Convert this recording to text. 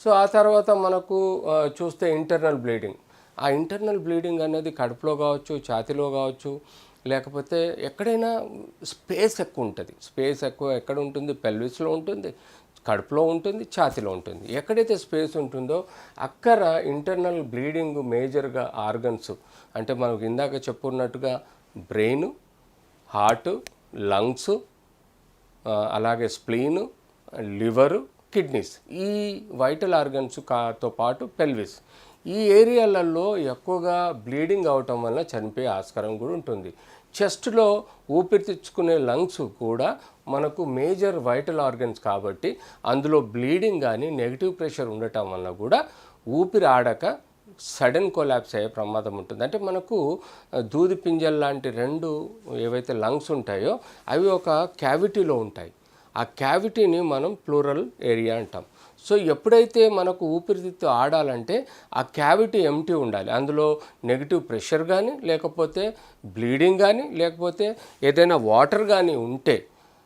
So ఆ తర్వాత మనకు చూస్తే ఇంటర్నల్ బ్లీడింగ్. ఆ ఇంటర్నల్ బ్లీడింగ్ అనేది కడుపులో కావచ్చు, ఛాతీలో కావచ్చు, లేకపోతే ఎక్కడైనా స్పేస్ ఎక్కువ ఉంటుంది. స్పేస్ ఎక్కువ ఎక్కడ ఉంటుంది? పెల్విస్లో ఉంటుంది, కడుపులో ఉంటుంది, ఛాతీలో ఉంటుంది. ఎక్కడైతే స్పేస్ ఉంటుందో అక్కడ ఇంటర్నల్ బ్లీడింగ్ మేజర్గా ఆర్గన్స్ అంటే మనకు ఇందాక చెప్పుకున్నట్టుగా బ్రెయిన్, హార్ట్, లంగ్స్, అలాగే స్ప్లీను, లివరు, కిడ్నీస్, ఈ వైటల్ ఆర్గన్స్ తో పాటు పెల్విస్, ఈ ఏరియాలలో ఎక్కువగా బ్లీడింగ్ అవటం వల్ల చనిపోయే ఆస్కారం కూడా ఉంటుంది. చెస్ట్లో ఊపిరి తెచ్చుకునే లంగ్స్ కూడా మనకు మేజర్ వైటల్ ఆర్గన్స్ కాబట్టి అందులో బ్లీడింగ్ కానీ నెగిటివ్ ప్రెషర్ ఉండటం వల్ల కూడా ఊపిరి ఆడక సడన్ కొలాప్స్ అయ్యే ప్రమాదం ఉంటుంది. అంటే మనకు దూది పింజల్ లాంటి రెండు ఏవైతే లంగ్స్ ఉంటాయో అవి ఒక క్యావిటీలో ఉంటాయి. ఆ క్యావిటీని మనం ప్లూరల్ ఏరియా అంటాం. సో ఎప్పుడైతే మనకు ఊపిరితిత్తు ఆడాలంటే ఆ క్యావిటీ ఎంటీ ఉండాలి. అందులో నెగిటివ్ ప్రెషర్ కానీ, లేకపోతే బ్లీడింగ్ కానీ, లేకపోతే ఏదైనా వాటర్ కానీ ఉంటే